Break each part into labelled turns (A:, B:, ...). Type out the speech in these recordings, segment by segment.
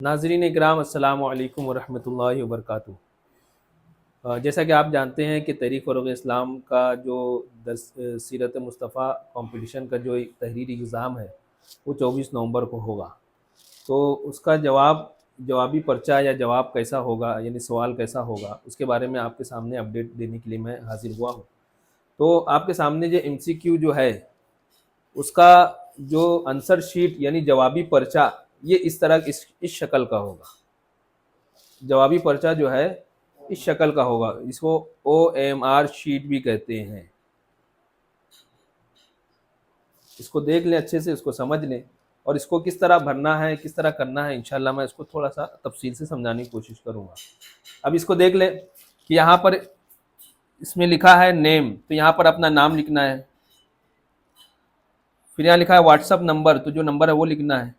A: नाज़रीन इकराम अस्सलामु अलैकुम वरहमतुल्लाहि वबरकातुहू। जैसा कि आप जानते हैं कि तहरीक फ़रोग़ इस्लाम का जो सीरत मुस्तफ़ा कंपटीशन का जो एक तहरीरी एग्ज़ाम है वो 24 नवंबर को होगा। तो उसका जवाबी पर्चा या जवाब कैसा होगा, यानी सवाल कैसा होगा, उसके बारे में आपके सामने अपडेट देने के लिए मैं हाज़िर हुआ हूँ। तो आपके सामने जो MCQ जो है उसका जो आंसर शीट यानी जवाबी पर्चा ये इस तरह इस शक्ल का होगा। जवाबी पर्चा जो है इस शक्ल का होगा, इसको OMR शीट भी कहते हैं। इसको देख लें अच्छे से, इसको समझ लें और इसको किस तरह भरना है, किस तरह करना है, इंशाल्लाह मैं इसको थोड़ा सा तफसील से समझाने की कोशिश करूँगा। अब इसको देख लें कि यहाँ पर इसमें लिखा है नेम, तो यहाँ पर अपना नाम लिखना है। फिर यहाँ लिखा है व्हाट्सअप नंबर, तो जो नंबर है वो लिखना है।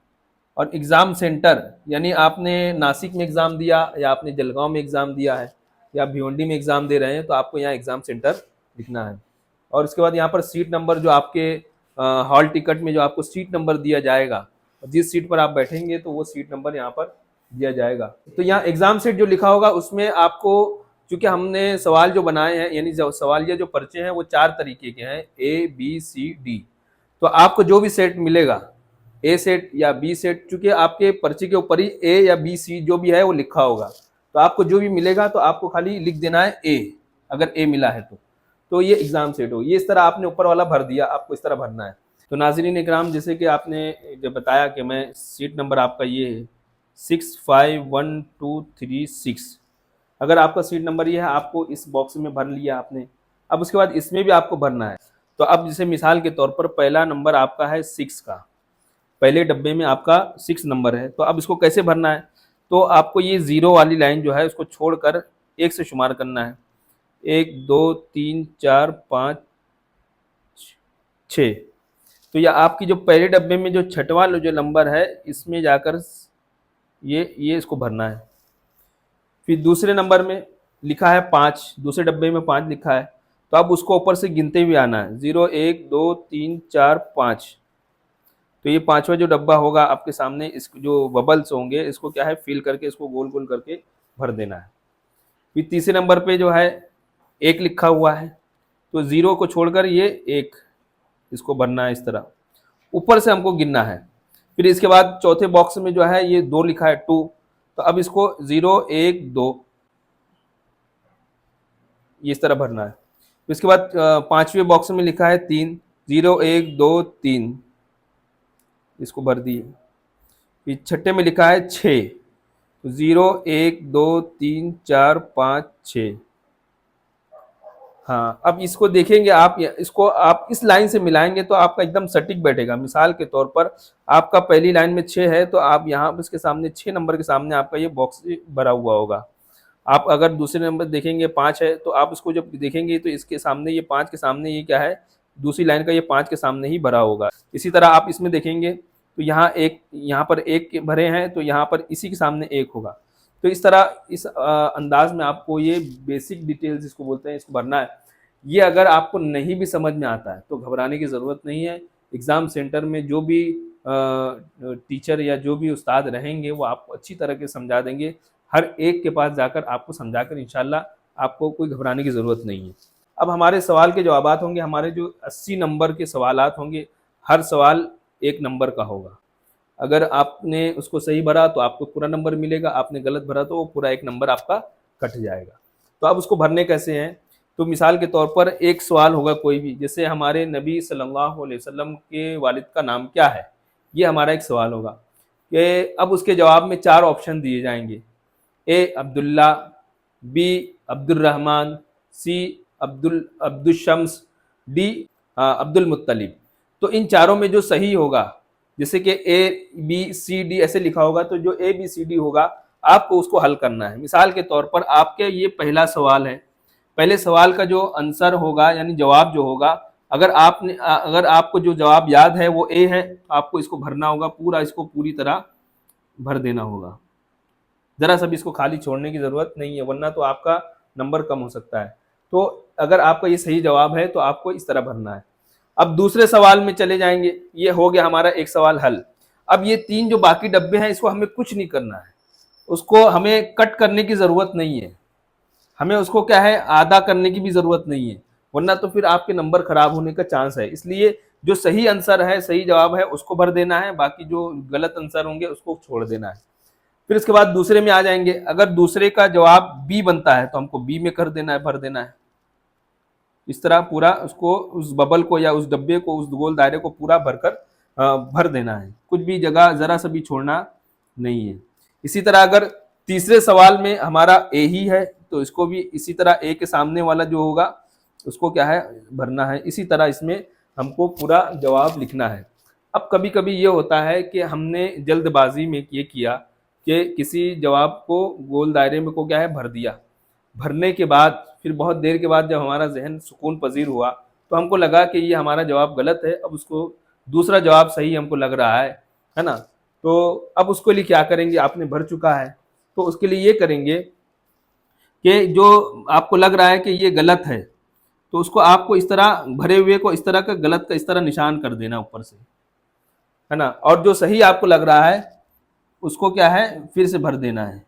A: और एग्ज़ाम सेंटर, यानी आपने नासिक में एग्ज़ाम दिया या आपने जलगांव में एग्ज़ाम दिया है या भिवंडी में एग्ज़ाम दे रहे हैं तो आपको यहाँ एग्ज़ाम सेंटर लिखना है। और उसके बाद यहाँ पर सीट नंबर, जो आपके हॉल टिकट में जो आपको सीट नंबर दिया जाएगा, जिस सीट पर आप बैठेंगे तो वो सीट नंबर यहाँ पर दिया जाएगा। तो यहाँ एग्ज़ाम सेट जो लिखा होगा उसमें आपको, चूँकि हमने सवाल जो बनाए हैं यानी सवालिया जो पर्चे हैं वो 4 तरीके के हैं, ABCD। तो आपको जो भी सेट मिलेगा, A सेट या B सेट, चूंकि आपके पर्चे के ऊपर ही A या B C जो भी है वो लिखा होगा, तो आपको जो भी मिलेगा तो आपको खाली लिख देना है A, अगर A मिला है तो ये एग्जाम सेट हो। ये इस तरह आपने ऊपर वाला भर दिया, आपको इस तरह भरना है। तो नाज़रीन इकराम, जैसे कि आपने जब बताया कि मैं सीट नंबर आपका ये है 65126, अगर आपका सीट नंबर ये है, आपको इस बॉक्स में भर लिया आपने। अब उसके बाद इसमें भी आपको भरना है। तो अब जैसे मिसाल के तौर पर पहला नंबर आपका है 6 का, पहले डब्बे में आपका 6 नंबर है, तो अब इसको कैसे भरना है? तो आपको ये 0 वाली लाइन जो है उसको छोड़कर 1 से शुमार करना है। 1 2 3 4 5 6। तो यह आपकी जो पहले डब्बे में जो छठवां जो नंबर है इसमें जाकर ये इसको भरना है। फिर दूसरे नंबर में लिखा है 5, दूसरे डब्बे में 5 लिखा है, तो अब उसको ऊपर से गिनते हुए आना है। 0 1 2 3 4 5। तो ये 5वां जो डब्बा होगा आपके सामने, इस जो बबल्स होंगे इसको क्या है, फिल करके इसको गोल गोल करके भर देना है। फिर तीसरे नंबर पे जो है 1 लिखा हुआ है, तो 0 को छोड़कर ये 1, इसको भरना है इस तरह, ऊपर से हमको गिनना है। फिर इसके बाद चौथे बॉक्स में जो है ये 2 लिखा है 2, तो अब इसको 0 1 2 ये इस तरह भरना है। इसके बाद 5वें बॉक्स में लिखा है 3, 0 1 2 3, इसको भर दिए। फिर छठे में लिखा है 6, तो 0 1 2 3 4 5 6। हाँ, अब इसको देखेंगे आप, इसको आप इस लाइन से मिलाएंगे तो आपका एकदम सटीक बैठेगा। मिसाल के तौर पर आपका पहली लाइन में 6 है, तो आप यहाँ इसके सामने 6 नंबर के सामने आपका ये बॉक्स भरा हुआ होगा। आप अगर दूसरे नंबर देखेंगे 5 है, तो आप इसको जब देखेंगे तो इसके सामने ये 5 के सामने ये क्या है, दूसरी लाइन का ये 5 के सामने ही भरा होगा। इसी तरह आप इसमें देखेंगे तो यहाँ पर 1 भरे हैं, तो यहाँ पर इसी के सामने 1 होगा। तो इस तरह इस अंदाज में आपको ये बेसिक डिटेल्स इसको बोलते हैं, इसको भरना है। ये अगर आपको नहीं भी समझ में आता है तो घबराने की ज़रूरत नहीं है। एग्ज़ाम सेंटर में जो भी टीचर या जो भी उस्ताद रहेंगे वो आपको अच्छी तरह के समझा देंगे। हर एक के पास जाकर आपको समझाकर इंशाल्लाह आपको कोई घबराने की ज़रूरत नहीं है। अब हमारे सवाल के जवाबात होंगे, हमारे जो 80 नंबर के सवालात होंगे, हर सवाल 1 नंबर का होगा। अगर आपने उसको सही भरा तो आपको पूरा नंबर मिलेगा, आपने गलत भरा तो वो पूरा 1 नंबर आपका कट जाएगा। तो अब उसको भरने कैसे हैं? तो मिसाल के तौर पर एक सवाल होगा कोई भी, जैसे हमारे नबी सल्लल्लाहु अलैहि वसल्लम के वालिद का नाम क्या है, ये हमारा एक सवाल होगा। कि अब उसके जवाब में 4 ऑप्शन दिए जाएंगे, A Abdullah, B Abdurrahman, C अब्दुशम्स, D Abdul मुत्तलिब। तो इन चारों में जो सही होगा, जैसे कि A B C D ऐसे लिखा होगा, तो जो A B C D होगा आपको उसको हल करना है। मिसाल के तौर पर आपके ये पहला सवाल है, पहले सवाल का जो आंसर होगा यानी जवाब जो होगा, अगर आपको जो जवाब याद है वो A है, तो आपको इसको भरना होगा, पूरा इसको पूरी तरह भर देना होगा। ज़रा सा भी इसको खाली छोड़ने की ज़रूरत नहीं है, वरना तो आपका नंबर कम हो सकता है। तो अगर आपका ये सही जवाब है तो आपको इस तरह भरना है। अब दूसरे सवाल में चले जाएंगे, ये हो गया हमारा एक सवाल हल। अब ये 3 जो बाकी डब्बे हैं इसको हमें कुछ नहीं करना है, उसको हमें कट करने की ज़रूरत नहीं है, हमें उसको क्या है आधा करने की भी ज़रूरत नहीं है, वरना तो फिर आपके नंबर खराब होने का चांस है। इसलिए जो सही आंसर है, सही जवाब है उसको भर देना है, बाकी जो गलत आंसर होंगे उसको छोड़ देना है। फिर इसके बाद दूसरे में आ जाएंगे, अगर दूसरे का जवाब बी बनता है तो हमको बी में कर देना है, भर देना है। इस तरह पूरा उसको, उस बबल को या उस डब्बे को, उस गोल दायरे को पूरा भरकर भर देना है, कुछ भी जगह जरा सा भी छोड़ना नहीं है। इसी तरह अगर तीसरे सवाल में हमारा ए ही है तो इसको भी इसी तरह ए के सामने वाला जो होगा उसको क्या है भरना है। इसी तरह इसमें हमको पूरा जवाब लिखना है। अब कभी कभी ये होता है कि हमने जल्दबाजी में ये किया कि किसी जवाब को गोल दायरे में को क्या है भर दिया, भरने के बाद फिर बहुत देर के बाद जब हमारा जहन सुकून पजीर हुआ तो हमको लगा कि ये हमारा जवाब गलत है, अब उसको दूसरा जवाब सही हमको लग रहा है ना। तो अब उसके लिए क्या करेंगे, आपने भर चुका है तो उसके लिए ये करेंगे कि जो आपको लग रहा है कि ये गलत है तो उसको आपको इस तरह भरे हुए को इस तरह का गलत का इस तरह निशान कर देना ऊपर से, है ना। और जो सही आपको लग रहा है उसको क्या है फिर से भर देना है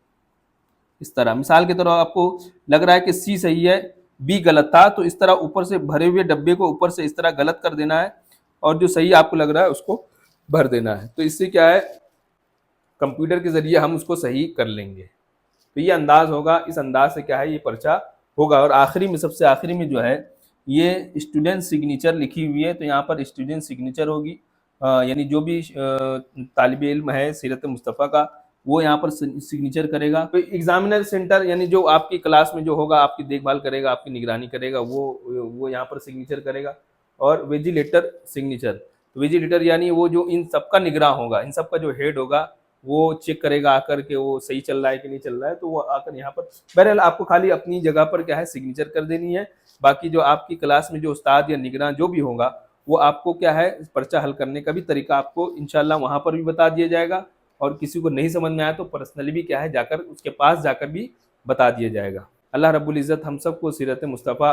A: इस तरह। मिसाल के तौर पर आपको लग रहा है कि सी सही है, बी गलत था, तो इस तरह ऊपर से भरे हुए डब्बे को ऊपर से इस तरह गलत कर देना है और जो सही आपको लग रहा है उसको भर देना है। तो इससे क्या है कंप्यूटर के जरिए हम उसको सही कर लेंगे। तो ये अंदाज होगा, इस अंदाज से क्या है ये पर्चा होगा। और आखिरी में, सबसे आखिरी में जो है ये स्टूडेंट सिग्नेचर लिखी हुई है, तो यहाँ पर स्टूडेंट सिग्नेचर होगी, यानी जो भी तालिब इल्म है सीरत मुस्तफ़ा का वो यहाँ पर सिग्नेचर करेगा। तो एग्जामिनर सेंटर यानी जो आपकी क्लास में जो होगा आपकी देखभाल करेगा, आपकी निगरानी करेगा, वो यहाँ पर सिग्नेचर करेगा। और विजिलेटर सिग्नेचर, तो विजिलेटर यानी वो जो इन सबका निगरान होगा, इन सबका जो हेड होगा वो चेक करेगा आकर के वो सही चल रहा है कि नहीं चल रहा है, तो वो आकर यहाँ पर बहरहाल आपको खाली अपनी जगह पर क्या है सिग्नेचर कर देनी है। बाकी जो आपकी क्लास में जो उस्ताद या निगरान जो भी होगा वो आपको क्या है पर्चा हल करने का भी तरीका आपको इंशाल्लाह वहाँ पर भी बता दिया जाएगा। और किसी को नहीं समझ में आया तो पर्सनली भी क्या है जाकर उसके पास जाकर भी बता दिया जाएगा। अल्लाह रब्बुल इज़्ज़त हम सबको सीरत मुस्तफ़ा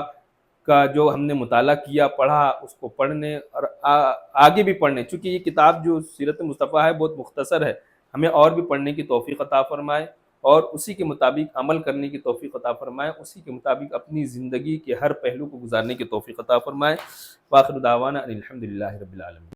A: का जो हमने मुताला किया, पढ़ा, उसको पढ़ने और आगे भी पढ़ने, चूँकि ये किताब जो सीरत मुस्तफ़ा है बहुत मुख्तसर है, हमें और भी पढ़ने की तौफ़ीक़ अता फ़रमाए और उसी के मुताबिक अमल करने की तौफ़ीक़ अता फ़रमाए, उसी के मुताबिक अपनी ज़िंदगी के हर पहलू को गुज़ारने की तौफ़ीक़ अता फ़रमाए। व आखिर दावाना अनिल हम्दुलिल्लाहि रब्बिल आलमीन।